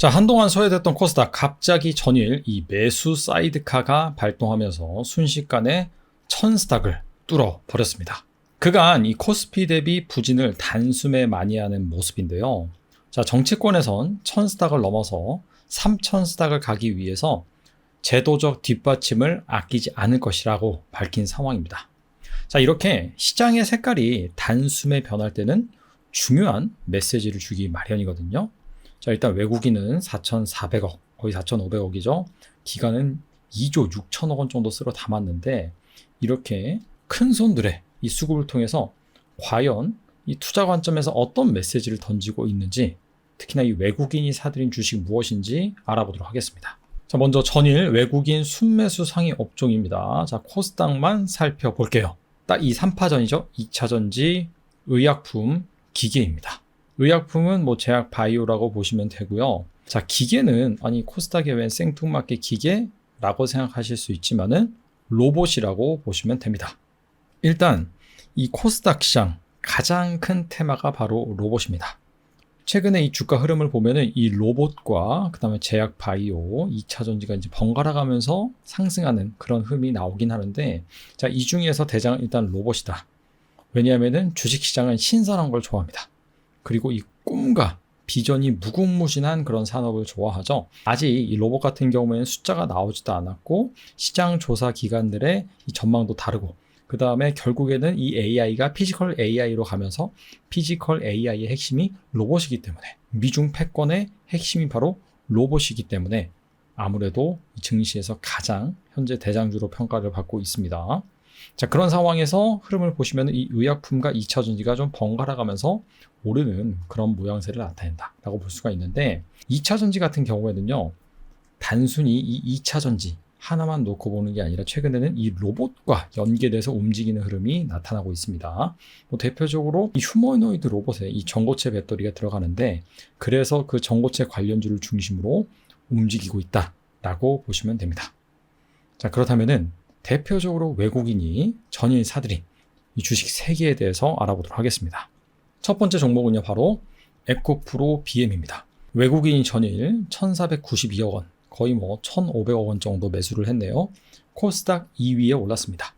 자, 한동안 소외됐던 코스닥 갑자기 전일 이 매수 사이드카가 발동하면서 순식간에 1000스닥을 뚫어 버렸습니다. 그간 이 코스피 대비 부진을 단숨에 많이 하는 모습인데요. 자, 정치권에선 1000스닥을 넘어서 3000스닥을 가기 위해서 제도적 뒷받침을 아끼지 않을 것이라고 밝힌 상황입니다. 자, 이렇게 시장의 색깔이 단숨에 변할 때는 중요한 메시지를 주기 마련이거든요. 자, 일단 외국인은 4,400억, 거의 4,500억이죠. 기관은 2조 6천억 원 정도 쓸어 담았는데 이렇게 큰 손들의 이 수급을 통해서 과연 이 투자 관점에서 어떤 메시지를 던지고 있는지, 특히나 이 외국인이 사들인 주식 무엇인지 알아보도록 하겠습니다. 자, 먼저 전일 외국인 순매수 상위 업종입니다. 자, 코스닥만 살펴볼게요. 딱 이 3파전이죠. 2차전지, 의약품, 기계입니다. 의약품은 제약 바이오라고 보시면 되고요. 자, 기계는 아니 코스닥에 웬 생뚱맞게 기계라고 생각하실 수 있지만은 로봇이라고 보시면 됩니다. 일단 이 코스닥 시장 가장 큰 테마가 바로 로봇입니다. 최근에 이 주가 흐름을 보면은 이 로봇과 그다음에 제약 바이오, 2차 전지가 이제 번갈아 가면서 상승하는 그런 흐름이 나오긴 하는데, 자, 이 중에서 대장은 일단 로봇이다. 왜냐하면은 주식 시장은 신선한 걸 좋아합니다. 그리고 이 꿈과 비전이 무궁무진한 그런 산업을 좋아하죠. 아직 이 로봇 같은 경우에는 숫자가 나오지도 않았고 시장 조사 기관들의 이 전망도 다르고, 그 다음에 결국에는 이 AI가 피지컬 AI로 가면서 피지컬 AI의 핵심이 로봇이기 때문에, 미중 패권의 핵심이 바로 로봇이기 때문에 아무래도 증시에서 가장 현재 대장주로 평가를 받고 있습니다. 자, 그런 상황에서 흐름을 보시면 이 의약품과 2차 전지가 좀 번갈아 가면서 오르는 그런 모양새를 나타낸다라고 볼 수가 있는데, 2차 전지 같은 경우에는요, 단순히 이 2차 전지 하나만 놓고 보는 게 아니라 최근에는 이 로봇과 연계돼서 움직이는 흐름이 나타나고 있습니다. 대표적으로 이 휴머노이드 로봇에 이 전고체 배터리가 들어가는데, 그래서 그 전고체 관련주를 중심으로 움직이고 있다라고 보시면 됩니다. 자, 그렇다면은 대표적으로 외국인이 전일 사들인 이 주식 3개에 대해서 알아보도록 하겠습니다. 첫 번째 종목은요, 바로 에코프로 BM입니다. 외국인이 전일 1,492억 원, 거의 1,500억 원 정도 매수를 했네요. 코스닥 2위에 올랐습니다.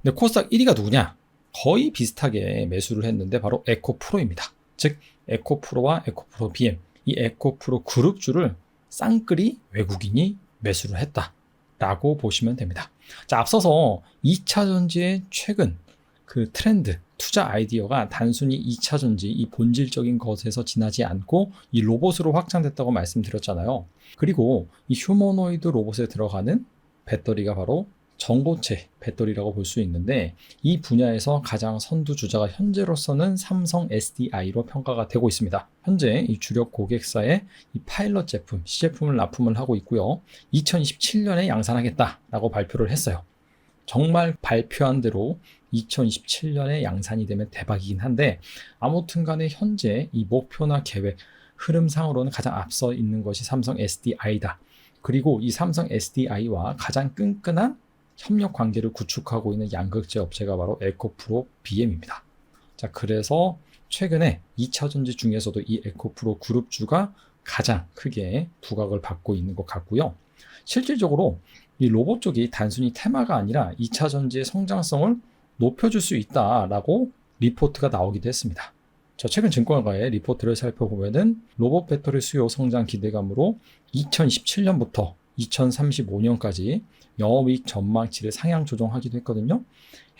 근데 코스닥 1위가 누구냐? 거의 비슷하게 매수를 했는데 바로 에코프로입니다. 즉 에코프로와 에코프로 BM, 이 에코프로 그룹주를 쌍끌이 외국인이 매수를 했다라고 보시면 됩니다. 자, 앞서서 2차 전지의 최근 그 트렌드, 투자 아이디어가 단순히 2차 전지, 이 본질적인 것에서 지나지 않고 이 로봇으로 확장됐다고 말씀드렸잖아요. 그리고 이 휴머노이드 로봇에 들어가는 배터리가 바로 전고체 배터리라고 볼 수 있는데, 이 분야에서 가장 선두주자가 현재로서는 삼성 SDI로 평가가 되고 있습니다. 현재 이 주력 고객사의 이 파일럿 제품, 시제품을 납품을 하고 있고요. 2027년에 양산하겠다라고 발표를 했어요. 정말 발표한 대로 2027년에 양산이 되면 대박이긴 한데, 아무튼 간에 현재 이 목표나 계획, 흐름상으로는 가장 앞서 있는 것이 삼성 SDI다. 그리고 이 삼성 SDI와 가장 끈끈한 협력 관계를 구축하고 있는 양극재 업체가 바로 에코프로 BM입니다. 자, 그래서 최근에 2차 전지 중에서도 이 에코프로 그룹주가 가장 크게 부각을 받고 있는 것 같고요. 실질적으로 이 로봇 쪽이 단순히 테마가 아니라 2차 전지의 성장성을 높여줄 수 있다라고 리포트가 나오기도 했습니다. 자, 최근 증권가의 리포트를 살펴보면은 로봇 배터리 수요 성장 기대감으로 2017년부터 2035년까지 영업이익 전망치를 상향 조정하기도 했거든요.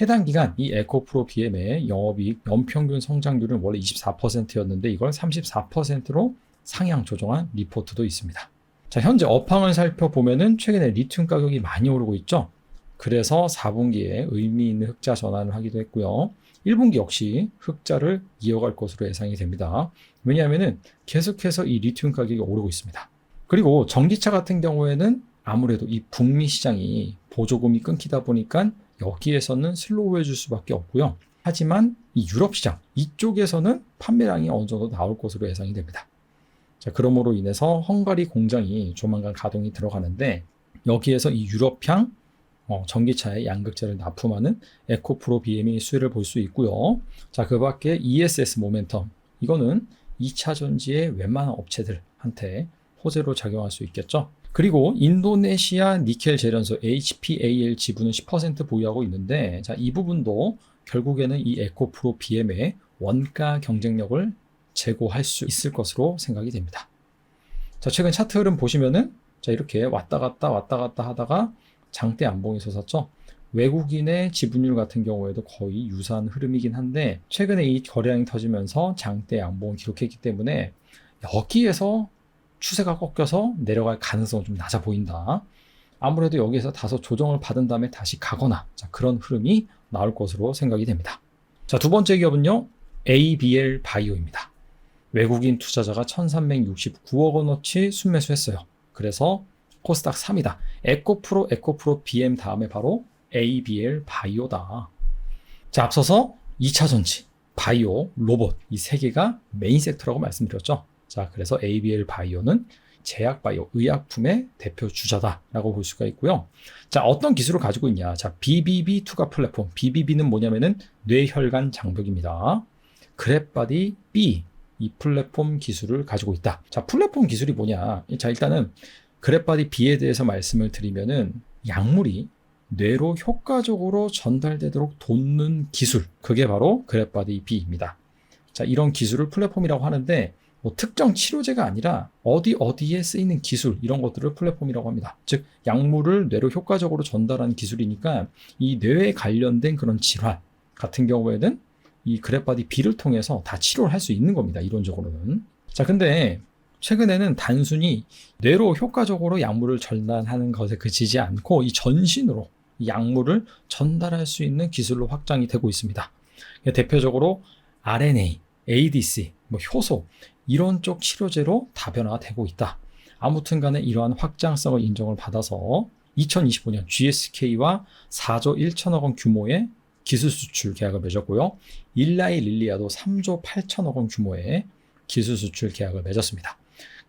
해당 기간 이 에코프로 BM의 영업이익 연평균 성장률은 원래 24%였는데 이걸 34%로 상향 조정한 리포트도 있습니다. 자, 현재 업황을 살펴보면은 최근에 리튬 가격이 많이 오르고 있죠. 그래서 4분기에 의미 있는 흑자 전환을 하기도 했고요. 1분기 역시 흑자를 이어갈 것으로 예상이 됩니다. 왜냐하면은 계속해서 이 리튬 가격이 오르고 있습니다. 그리고 전기차 같은 경우에는 아무래도 이 북미 시장이 보조금이 끊기다 보니까 여기에서는 슬로우해질 수밖에 없고요. 하지만 이 유럽 시장 이쪽에서는 판매량이 어느 정도 나올 것으로 예상이 됩니다. 자, 그러므로 인해서 헝가리 공장이 조만간 가동이 들어가는데, 여기에서 이 유럽향 전기차의 양극재를 납품하는 에코프로 BM의 수혜를 볼 수 있고요. 자, 그 밖에 ESS 모멘텀, 이거는 2차 전지의 웬만한 업체들한테 호재로 작용할 수 있겠죠. 그리고 인도네시아 니켈 재련소 HPAL 지분은 10% 보유하고 있는데, 자, 이 부분도 결국에는 이 에코프로 BM의 원가 경쟁력을 제고할 수 있을 것으로 생각이 됩니다. 자, 최근 차트 흐름 보시면은, 자, 이렇게 왔다 갔다 하다가 장대 안봉이 솟았죠. 외국인의 지분율 같은 경우에도 거의 유사한 흐름이긴 한데, 최근에 이 거래량이 터지면서 장대 안봉을 기록했기 때문에 여기에서 추세가 꺾여서 내려갈 가능성은 좀 낮아 보인다. 아무래도 여기에서 다소 조정을 받은 다음에 다시 가거나, 자, 그런 흐름이 나올 것으로 생각이 됩니다. 자, 두 번째 기업은요, ABL 바이오입니다. 외국인 투자자가 1369억 원어치 순매수했어요. 그래서 코스닥 3위다. 에코프로 BM 다음에 바로 ABL 바이오다. 자, 앞서서 2차 전지, 바이오, 로봇 이 세 개가 메인 섹터라고 말씀드렸죠. 자, 그래서 ABL 바이오는 제약 바이오, 의약품의 대표 주자다라고 볼 수가 있고요. 자, 어떤 기술을 가지고 있냐? 자, BBB 투과 플랫폼. BBB는 뭐냐면은 뇌혈관 장벽입니다. 그랩바디 B 이 플랫폼 기술을 가지고 있다. 자, 플랫폼 기술이 뭐냐? 자, 일단은 그랩바디 B에 대해서 말씀을 드리면은 약물이 뇌로 효과적으로 전달되도록 돕는 기술, 그게 바로 그랩바디 B입니다. 자, 이런 기술을 플랫폼이라고 하는데 뭐 특정 치료제가 아니라 어디에 쓰이는 기술, 이런 것들을 플랫폼이라고 합니다. 즉 약물을 뇌로 효과적으로 전달하는 기술이니까 이 뇌에 관련된 그런 질환 같은 경우에는 이 그랩바디 B를 통해서 다 치료를 할 수 있는 겁니다. 이론적으로는. 자, 근데 최근에는 단순히 뇌로 효과적으로 약물을 전달하는 것에 그치지 않고 이 전신으로 이 약물을 전달할 수 있는 기술로 확장이 되고 있습니다. 대표적으로 RNA, ADC, 뭐 효소 이런 쪽 치료제로 다변화가 되고 있다. 아무튼 간에 이러한 확장성을 인정을 받아서 2025년 GSK와 4조 1천억 원 규모의 기술 수출 계약을 맺었고요. 일라이 릴리아도 3조 8천억 원 규모의 기술 수출 계약을 맺었습니다.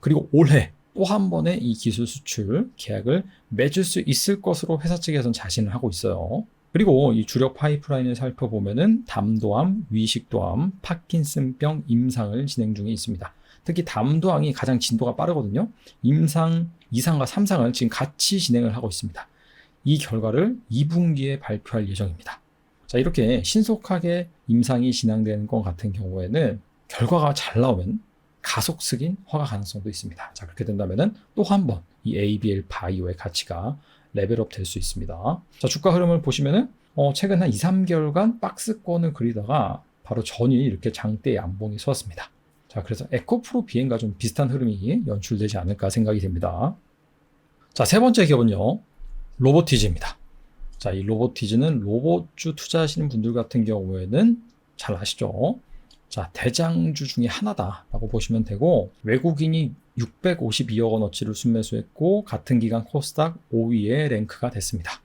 그리고 올해 또 한 번의 이 기술 수출 계약을 맺을 수 있을 것으로 회사 측에서는 자신을 하고 있어요. 그리고 이 주력 파이프라인을 살펴보면은 담도암, 위식도암, 파킨슨병 임상을 진행 중에 있습니다. 특히 담도암이 가장 진도가 빠르거든요. 임상 2상과 3상을 지금 같이 진행을 하고 있습니다. 이 결과를 2분기에 발표할 예정입니다. 자, 이렇게 신속하게 임상이 진행되는 것 같은 경우에는 결과가 잘 나오면 가속 승인 허가 가능성도 있습니다. 자, 그렇게 된다면은 또 한 번 이 ABL 바이오의 가치가 레벨업 될 수 있습니다. 자, 주가 흐름을 보시면은 최근 한 2, 3개월간 박스권을 그리다가 바로 전일 이렇게 장대 양봉이 섰습니다. 자, 그래서 에코프로 BM과 좀 비슷한 흐름이 연출되지 않을까 생각이 됩니다. 자, 세 번째 기업은요, 로보티즈입니다. 자, 이 로보티즈는 로봇주 투자하시는 분들 같은 경우에는 잘 아시죠? 자, 대장주 중에 하나다라고 보시면 되고, 외국인이 652억 원어치를 순매수했고 같은 기간 코스닥 5위에 랭크가 됐습니다.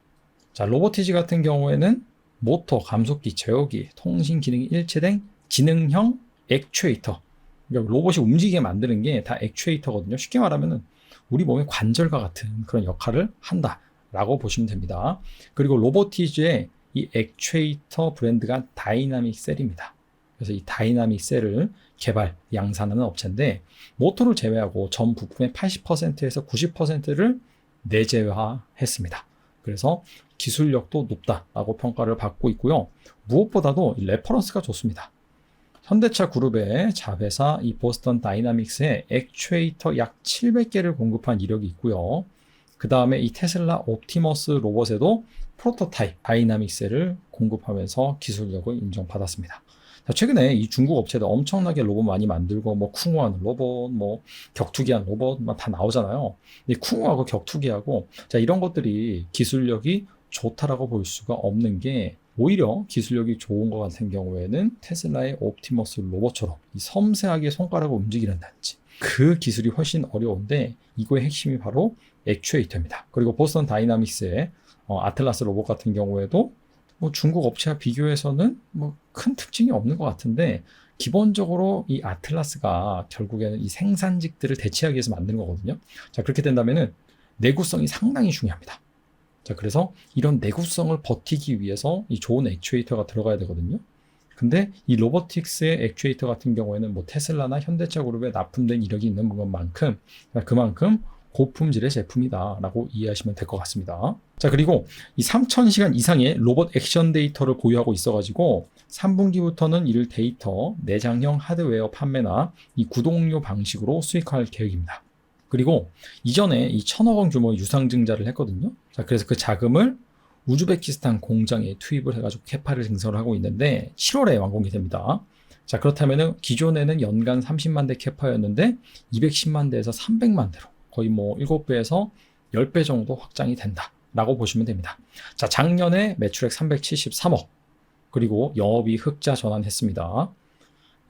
자, 로보티즈 같은 경우에는 모터, 감속기, 제어기, 통신 기능이 일체된 지능형 액추에이터, 그러니까 로봇이 움직이게 만드는 게 다 액추에이터거든요. 쉽게 말하면 우리 몸의 관절과 같은 그런 역할을 한다라고 보시면 됩니다. 그리고 로보티즈의 이 액추에이터 브랜드가 다이나믹 셀입니다. 그래서 이 다이나믹 셀을 개발, 양산하는 업체인데 모터를 제외하고 전 부품의 80%에서 90%를 내재화했습니다. 그래서 기술력도 높다라고 평가를 받고 있고요. 무엇보다도 레퍼런스가 좋습니다. 현대차 그룹의 자회사 이 보스턴 다이나믹스에 액추에이터 약 700개를 공급한 이력이 있고요. 그 다음에 이 테슬라 옵티머스 로봇에도 프로토타입 다이나믹 셀을 공급하면서 기술력을 인정받았습니다. 최근에 이 중국 업체들 엄청나게 로봇 많이 만들고 뭐 쿵호하는 로봇, 뭐 격투기한 로봇 다 나오잖아요. 근데 쿵호하고 격투기하고 자, 이런 것들이 기술력이 좋다라고 볼 수가 없는 게 오히려 기술력이 좋은 것 같은 경우에는 테슬라의 옵티머스 로봇처럼 이 섬세하게 손가락을 움직이는다든지 그 기술이 훨씬 어려운데 이거의 핵심이 바로 액추에이터입니다. 그리고 보스턴 다이나믹스의 아틀라스 로봇 같은 경우에도 뭐 중국 업체와 비교해서는 뭐 큰 특징이 없는 것 같은데 기본적으로 이 아틀라스가 결국에는 이 생산직들을 대체하기 위해서 만드는 거거든요. 자, 그렇게 된다면은 내구성이 상당히 중요합니다. 자, 그래서 이런 내구성을 버티기 위해서 이 좋은 액추에이터가 들어가야 되거든요. 근데 이 로보틱스의 액추에이터 같은 경우에는 뭐 테슬라나 현대차 그룹에 납품된 이력이 있는 것만큼 그만큼 고품질의 제품이다라고 이해하시면 될 것 같습니다. 자, 그리고 이 3,000시간 이상의 로봇 액션 데이터를 보유하고 있어가지고 3분기부터는 이를 데이터, 내장형 하드웨어 판매나 이 구독료 방식으로 수익할 계획입니다. 그리고 이전에 이 1,000억 원 규모의 유상증자를 했거든요. 자, 그래서 그 자금을 우즈베키스탄 공장에 투입을 해가지고 캐파를 증설을 하고 있는데 7월에 완공이 됩니다. 자, 그렇다면은 기존에는 연간 30만 대 캐파였는데 210만 대에서 300만 대로 거의 뭐 7배에서 10배 정도 확장이 된다라고 보시면 됩니다. 자, 작년에 매출액 373억, 그리고 영업이익 흑자 전환했습니다.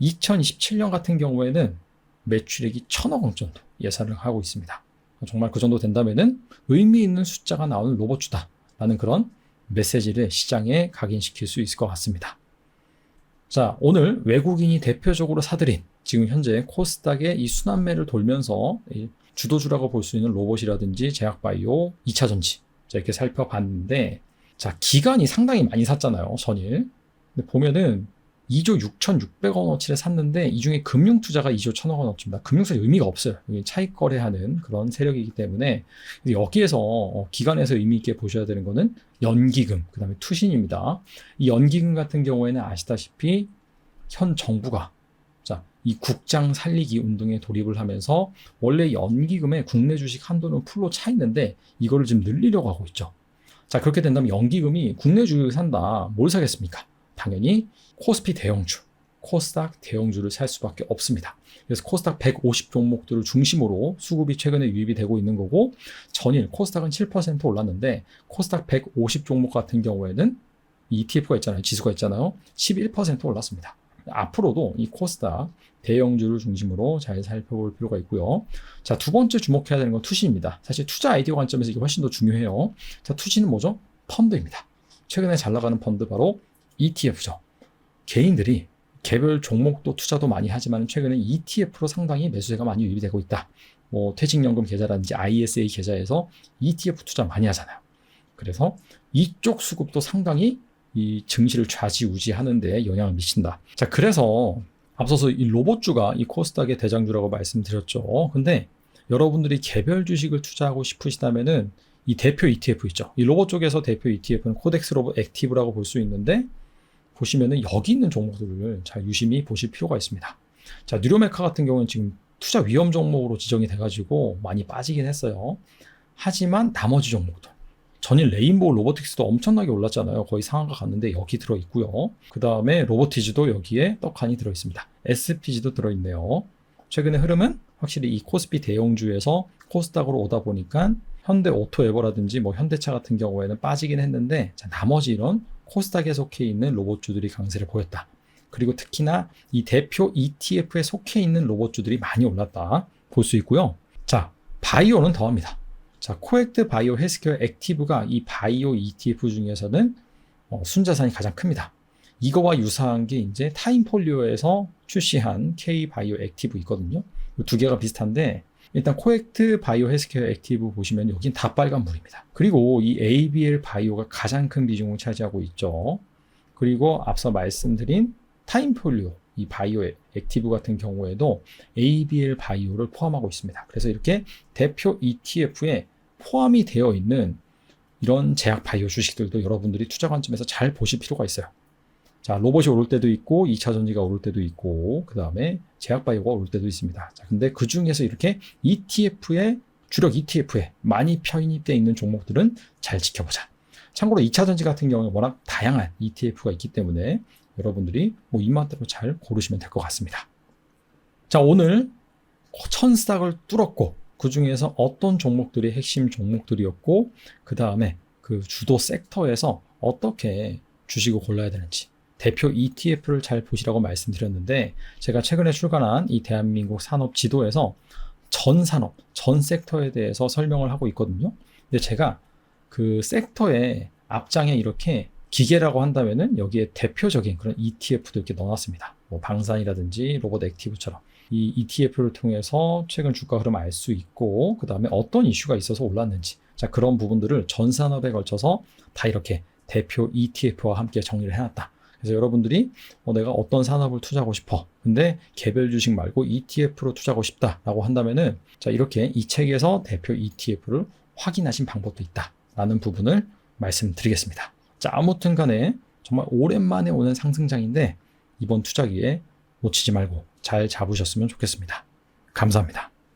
2027년 같은 경우에는 매출액이 1,000억 원 정도 예상을 하고 있습니다. 정말 그 정도 된다면은 의미 있는 숫자가 나오는 로봇주다라는 그런 메시지를 시장에 각인시킬 수 있을 것 같습니다. 자, 오늘 외국인이 대표적으로 사들인 지금 현재 코스닥의 이 순환매를 돌면서 주도주라고 볼 수 있는 로봇이라든지 제약바이오, 2차전지 이렇게 살펴봤는데, 자, 기관이 상당히 많이 샀잖아요, 전일. 근데 보면은 2조 6,600억 원어치를 샀는데 이 중에 금융투자가 2조 1,000억 원어치입니다. 금융투자 의미가 없어요. 차익 거래하는 그런 세력이기 때문에 여기에서 기관에서 의미 있게 보셔야 되는 거는 연기금, 그 다음에 투신입니다. 이 연기금 같은 경우에는 아시다시피 현 정부가 이 국장 살리기 운동에 돌입을 하면서 원래 연기금의 국내 주식 한도는 풀로 차 있는데 이거를 지금 늘리려고 하고 있죠. 자, 그렇게 된다면 연기금이 국내 주식을 산다. 뭘 사겠습니까? 당연히 코스피 대형주, 코스닥 대형주를 살 수밖에 없습니다. 그래서 코스닥 150 종목들을 중심으로 수급이 최근에 유입이 되고 있는 거고, 전일 코스닥은 7% 올랐는데 코스닥 150 종목 같은 경우에는 ETF가 있잖아요. 지수가 있잖아요. 11% 올랐습니다. 앞으로도 이 코스닥 대형주를 중심으로 잘 살펴볼 필요가 있고요. 자, 두 번째 주목해야 되는 건 투신입니다. 사실 투자 아이디어 관점에서 이게 훨씬 더 중요해요. 자, 투신은 뭐죠? 펀드입니다. 최근에 잘 나가는 펀드 바로 ETF죠. 개인들이 개별 종목도 투자도 많이 하지만 최근에 ETF로 상당히 매수세가 많이 유입이 되고 있다. 뭐 퇴직연금 계좌라든지 ISA 계좌에서 ETF 투자 많이 하잖아요. 그래서 이쪽 수급도 상당히 이 증시를 좌지우지하는 데 영향을 미친다. 자, 그래서 앞서서 이 로봇주가 이 코스닥의 대장주라고 말씀드렸죠. 근데 여러분들이 개별 주식을 투자하고 싶으시다면은 이 대표 ETF 있죠. 이 로봇 쪽에서 대표 ETF는 코덱스 로봇 액티브라고 볼 수 있는데, 보시면은 여기 있는 종목들을 잘 유심히 보실 필요가 있습니다. 자, 뉴로메카 같은 경우는 지금 투자 위험 종목으로 지정이 돼가지고 많이 빠지긴 했어요. 하지만 나머지 종목들, 전일 레인보우 로보틱스도 엄청나게 올랐잖아요. 거의 상한가 갔는데 여기 들어있고요. 그 다음에 로보티즈도 여기에 떡하니 들어있습니다. SPG도 들어있네요. 최근의 흐름은 확실히 이 코스피 대형주에서 코스닥으로 오다 보니까 현대 오토에버라든지 뭐 현대차 같은 경우에는 빠지긴 했는데, 자, 나머지 이런 코스닥에 속해 있는 로봇주들이 강세를 보였다. 그리고 특히나 이 대표 ETF에 속해 있는 로봇주들이 많이 올랐다 볼 수 있고요. 자, 바이오는 더합니다. 자, 코액트 바이오 헬스케어 액티브가 이 바이오 ETF 중에서는 순자산이 가장 큽니다. 이거와 유사한 게 이제 타임폴리오에서 출시한 K 바이오 액티브 있거든요. 두 개가 비슷한데, 일단 코액트 바이오 헬스케어 액티브 보시면 여긴 다 빨간불입니다. 그리고 이 ABL 바이오가 가장 큰 비중을 차지하고 있죠. 그리고 앞서 말씀드린 타임폴리오 이 바이오 액티브 같은 경우에도 ABL 바이오를 포함하고 있습니다. 그래서 이렇게 대표 ETF에 포함이 되어 있는 이런 제약 바이오 주식들도 여러분들이 투자 관점에서 잘 보실 필요가 있어요. 자, 로봇이 오를 때도 있고 2차 전지가 오를 때도 있고 그 다음에 제약 바이오가 오를 때도 있습니다. 자, 근데 그 중에서 이렇게 ETF에 주력 ETF에 많이 편입되어 있는 종목들은 잘 지켜보자. 참고로 2차 전지 같은 경우는 워낙 다양한 ETF가 있기 때문에 여러분들이 뭐 입맛대로 잘 고르시면 될 것 같습니다. 자, 오늘 1,000스닥을 뚫었고 그 중에서 어떤 종목들이 핵심 종목들이었고 그 다음에 그 주도 섹터에서 어떻게 주식을 골라야 되는지 대표 ETF를 잘 보시라고 말씀드렸는데, 제가 최근에 출간한 이 대한민국 산업 지도에서 전 산업, 전 섹터에 대해서 설명을 하고 있거든요. 근데 제가 그 섹터의 앞장에 이렇게 기계라고 한다면은 여기에 대표적인 그런 ETF도 이렇게 넣어놨습니다. 뭐 방산이라든지 로봇 액티브처럼 이 ETF를 통해서 최근 주가 흐름 알 수 있고 그 다음에 어떤 이슈가 있어서 올랐는지, 자, 그런 부분들을 전 산업에 걸쳐서 다 이렇게 대표 ETF와 함께 정리를 해놨다. 그래서 여러분들이 내가 어떤 산업을 투자하고 싶어. 근데 개별 주식 말고 ETF로 투자하고 싶다라고 한다면은 자, 이렇게 이 책에서 대표 ETF를 확인하신 방법도 있다라는 부분을 말씀드리겠습니다. 자, 아무튼 간에 정말 오랜만에 오는 상승장인데 이번 투자기에 놓치지 말고 잘 잡으셨으면 좋겠습니다. 감사합니다.